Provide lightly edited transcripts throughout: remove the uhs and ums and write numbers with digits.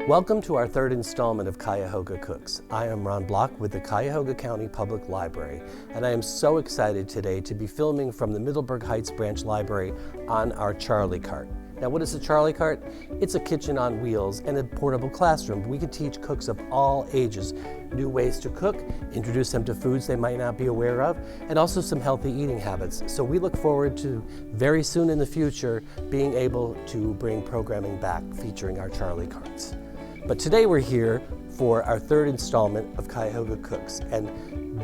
Welcome to our third installment of Cuyahoga Cooks. I am Ron Block with the Cuyahoga County Public Library, and I am so excited today to be filming from the Bedford Heights Branch Library on our Charlie Cart. Now, what is a Charlie Cart? It's a kitchen on wheels and a portable classroom. We can teach cooks of all ages new ways to cook, introduce them to foods they might not be aware of, and also some healthy eating habits. So we look forward to very soon in the future being able to bring programming back featuring our Charlie Carts. But today we're here for our third installment of Cuyahoga Cooks, and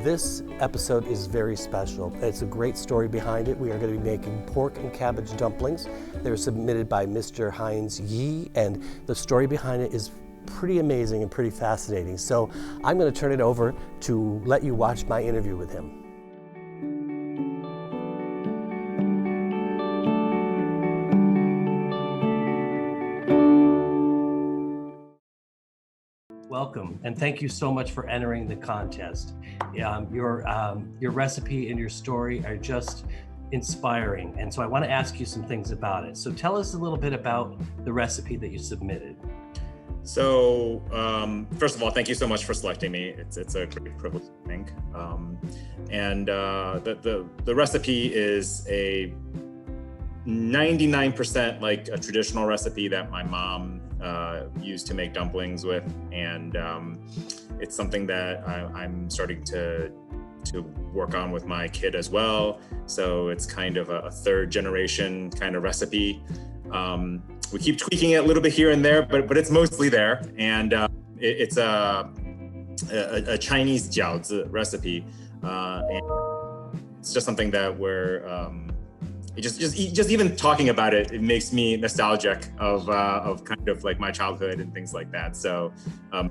this episode is very special. It's a great story behind it. We are going to be making pork and cabbage dumplings. They were submitted by Mr. Heinz Yee, and the story behind it is pretty amazing and pretty fascinating. So I'm going to turn it over to let you watch my interview with him. Welcome, and thank you so much for entering the contest. Your recipe and your story are just inspiring, and so I want to ask you some things about it. So tell us a little bit about the recipe that you submitted. So first of all, thank you so much for selecting me. It's a great privilege, I think. The recipe is a 99% like a traditional recipe that my mom used to make dumplings with, and it's something that I'm starting to work on with my kid as well. So it's kind of a third generation kind of recipe. We keep tweaking it a little bit here and there, but it's mostly there, and it's a Chinese jiaozi recipe, and it's just something that we're just even talking about it, it makes me nostalgic of kind of like my childhood and things like that. So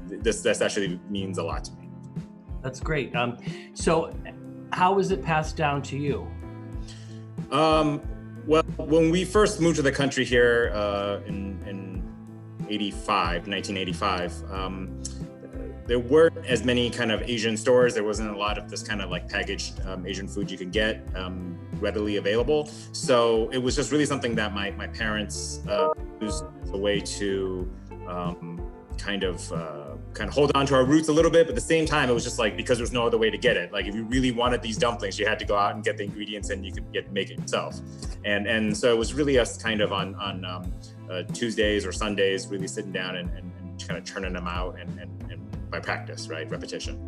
this actually means a lot to me. That's great. So how was it passed down to you? Well, when we first moved to the country here in 1985, there weren't as many kind of Asian stores. There wasn't a lot of this kind of like packaged Asian food you could get readily available. So it was just really something that my parents used as a way to kind of hold on to our roots a little bit, but at the same time, it was just like, because there's no other way to get it. Like if you really wanted these dumplings, you had to go out and get the ingredients and you could make it yourself. And so it was really us kind of on Tuesdays or Sundays, really sitting down and kind of churning them out and by practice, right? Repetition.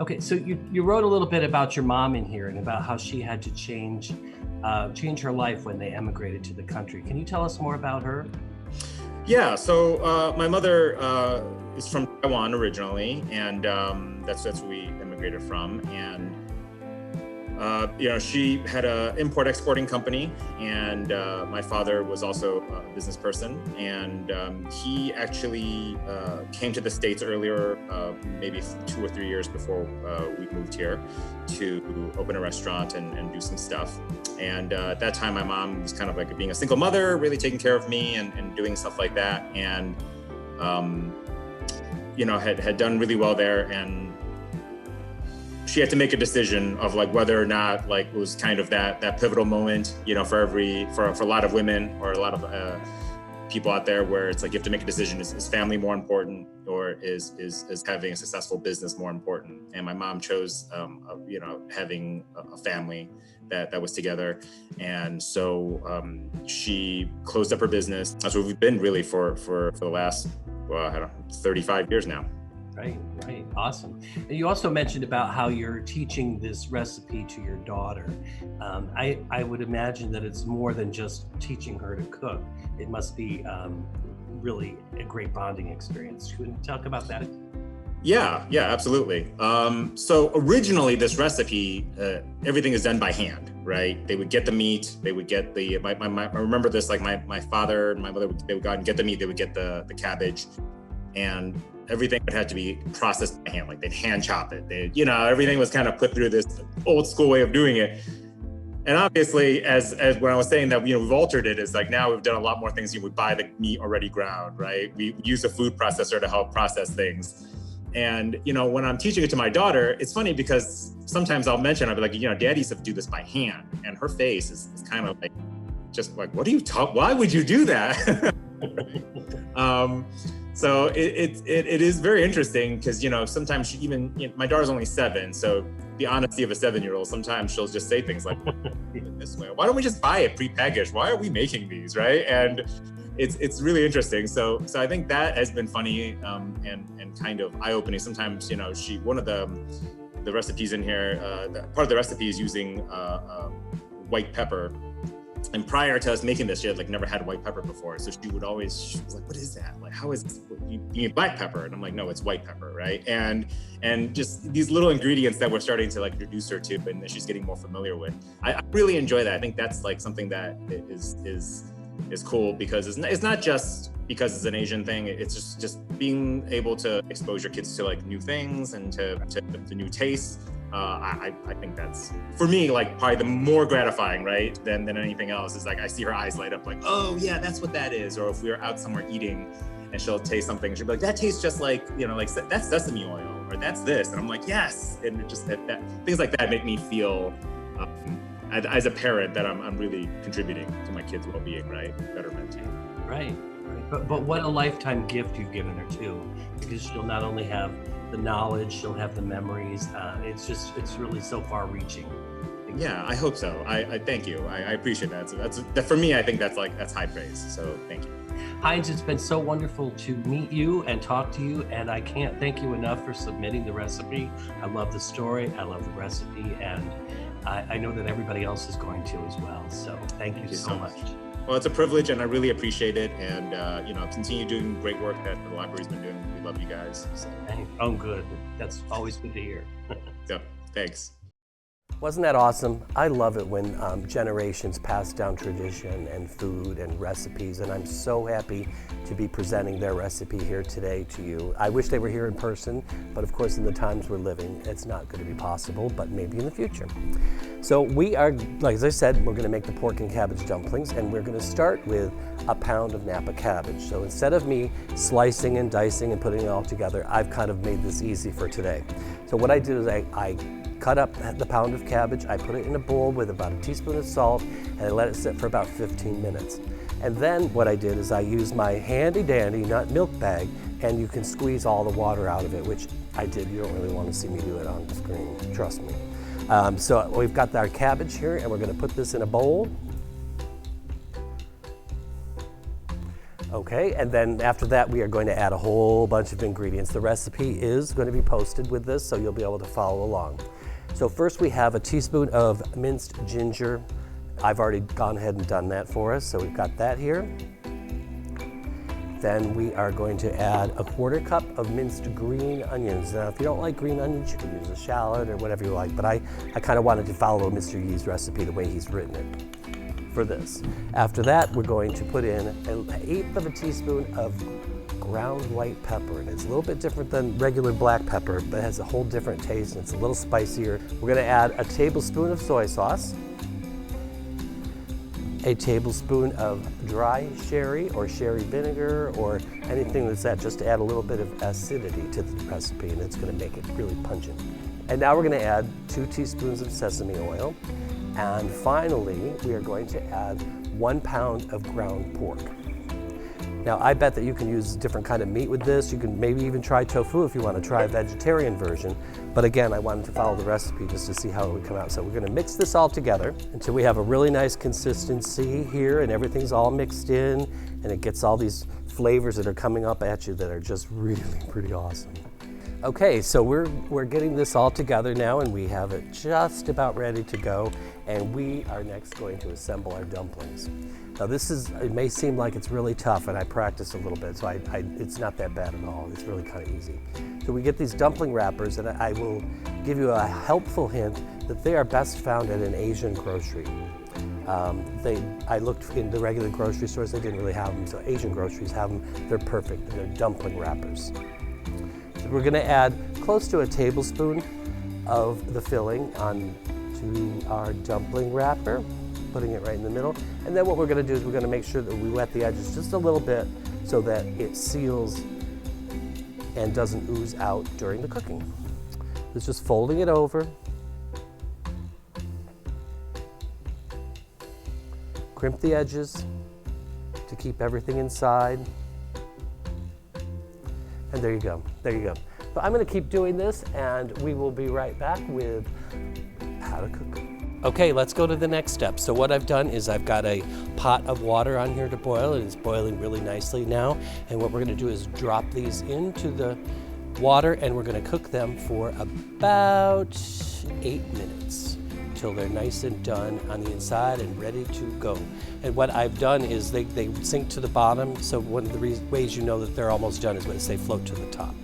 Okay, so you wrote a little bit about your mom in here and about how she had to change her life when they emigrated to the country. Can you tell us more about her? Yeah, so my mother is from Taiwan originally, and that's where we immigrated from. And she had an import-exporting company, and my father was also a business person, and he actually came to the States earlier, maybe 2 or 3 years before we moved here, to open a restaurant and do some stuff. And at that time, my mom was kind of like being a single mother, really taking care of me and doing stuff like that, and had done really well there. And she had to make a decision of like whether or not like it was kind of that pivotal moment, for a lot of women or a lot of people out there, where it's like you have to make a decision: is family more important, or is having a successful business more important? And my mom chose having a family that was together, and so she closed up her business. That's where we've been really for the last 35 years now. Right, awesome. And you also mentioned about how you're teaching this recipe to your daughter. I would imagine that it's more than just teaching her to cook. It must be really a great bonding experience. Can you talk about that? Yeah, absolutely. So originally this recipe, everything is done by hand, right? They would get the meat, they would get I remember this, like my father and my mother, they would go out and get the meat, they would get the cabbage, and everything would have to be processed by hand. Like they'd hand chop it. Everything was kind of put through this old school way of doing it. And obviously, as when I was saying that, we've altered it, is like now we've done a lot more things. We buy the meat already ground, right? We use a food processor to help process things. And, when I'm teaching it to my daughter, it's funny because sometimes I'll mention, I'll be like, Dad used to do this by hand. And her face is kind of like, just like, what are you talking? Why would you do that? So it is very interesting because, sometimes my daughter's only 7, so the honesty of a 7-year-old, sometimes she'll just say things like, this way, why don't we just buy it prepackaged? Why are we making these, right? And it's really interesting. So I think that has been funny and kind of eye-opening. Sometimes, one of the recipes in here, part of the recipe is using white pepper. And prior to us making this, she had never had white pepper before. So she was like, what is that? Like, how is this? You need black pepper? And I'm like, no, it's white pepper, right? And just these little ingredients that we're starting to introduce her to and that she's getting more familiar with. I really enjoy that. I think that's something that is cool because it's not just because it's an Asian thing. It's just being able to expose your kids to new things and to new tastes. I think that's, for me, probably the more gratifying, right, than anything else is I see her eyes light up oh yeah, that's what that is. Or if we were out somewhere eating and she'll taste something, she'll be like, that tastes just that's sesame oil, or that's this. And I'm like, yes. And it just that things like that make me feel as a parent that I'm really contributing to my kids' well-being, right? Betterment too. Right. But what a lifetime gift you've given her too, because she'll not only have the knowledge, she'll have the memories. It's really so far-reaching. Yeah, I hope so. I thank you. I appreciate that. So that for me, I think that's high praise. So thank you. Heinz, it's been so wonderful to meet you and talk to you, and I can't thank you enough for submitting the recipe. I love the story, I love the recipe, and I know that everybody else is going to as well. So thank you so much. Well, it's a privilege, and I really appreciate it. And continue doing great work that the library's been doing. We love you guys. So. Oh, good. That's always good to hear. Yep. Thanks. Wasn't that awesome? I love it when generations pass down tradition and food and recipes, and I'm so happy to be presenting their recipe here today to you. I wish they were here in person, but of course in the times we're living, it's not going to be possible, but maybe in the future. So we are, as I said, we're going to make the pork and cabbage dumplings, and we're going to start with a pound of Napa cabbage. So instead of me slicing and dicing and putting it all together, I've kind of made this easy for today. So what I did is I cut up the pound of cabbage, I put it in a bowl with about a teaspoon of salt, and I let it sit for about 15 minutes. And then what I did is I used my handy dandy nut milk bag, and you can squeeze all the water out of it, which I did. You don't really want to see me do it on the screen, trust me. So we've got our cabbage here, and we're going to put this in a bowl. Okay, and then after that we are going to add a whole bunch of ingredients. The recipe is going to be posted with this, so you'll be able to follow along. So first we have a teaspoon of minced ginger. I've already gone ahead and done that for us, so we've got that here. Then we are going to add a 1/4 cup of minced green onions. Now, if you don't like green onions, you can use a shallot or whatever you like, but I kind of wanted to follow Mr. Yee's recipe the way he's written it for this. After that, we're going to put in 1/8 of a teaspoon of ground white pepper, and it's a little bit different than regular black pepper, but it has a whole different taste and it's a little spicier. We're going to add a tablespoon of soy sauce, a tablespoon of dry sherry or sherry vinegar or anything that's that, just to add a little bit of acidity to the recipe, and it's going to make it really pungent. And now we're going to add 2 teaspoons of sesame oil, and finally we are going to add 1 pound of ground pork. Now, I bet that you can use a different kind of meat with this. You can maybe even try tofu if you want to try a vegetarian version. But again, I wanted to follow the recipe just to see how it would come out. So we're going to mix this all together until we have a really nice consistency here and everything's all mixed in and it gets all these flavors that are coming up at you that are just really pretty awesome. Okay, so we're getting this all together now, and we have it just about ready to go, and we are next going to assemble our dumplings. Now it may seem like it's really tough, and I practiced a little bit, so it's not that bad at all. It's really kind of easy. So we get these dumpling wrappers, and I will give you a helpful hint that they are best found at an Asian grocery. I looked in the regular grocery stores, they didn't really have them, so Asian groceries have them. They're perfect, they're dumpling wrappers. So we're going to add close to a tablespoon of the filling onto our dumpling wrapper, putting it right in the middle. And then what we're going to do is we're going to make sure that we wet the edges just a little bit so that it seals and doesn't ooze out during the cooking. It's just folding it over, crimp the edges, to keep everything inside. And there you go, there you go. So I'm gonna keep doing this and we will be right back with how to cook. Okay, let's go to the next step. So what I've done is I've got a pot of water on here to boil. It is boiling really nicely now. And what we're gonna do is drop these into the water and we're gonna cook them for about 8 minutes until they're nice and done on the inside and ready to go. And what I've done is they sink to the bottom. So one of the ways you know that they're almost done is when they float to the top.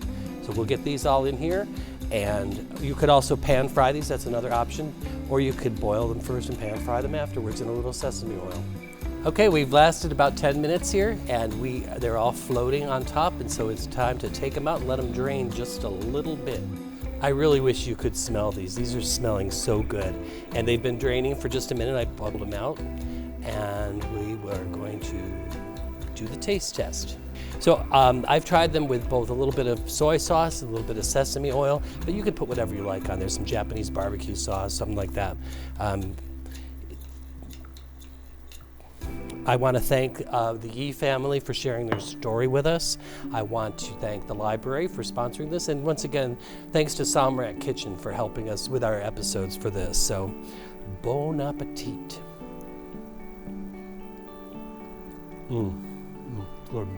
So we'll get these all in here, and you could also pan fry these, that's another option, or you could boil them first and pan fry them afterwards in a little sesame oil. Okay, we've lasted about 10 minutes here, and they're all floating on top, and so it's time to take them out and let them drain just a little bit. I really wish you could smell these. These are smelling so good. And they've been draining for just a minute. I bubbled them out, and we were going to do the taste test. So I've tried them with both a little bit of soy sauce and a little bit of sesame oil, but you could put whatever you like on there, some Japanese barbecue sauce, something like that. I want to thank the Yee family for sharing their story with us. I want to thank the library for sponsoring this, and once again, thanks to Somrak Kitchen for helping us with our episodes for this. So, bon appetit. Good.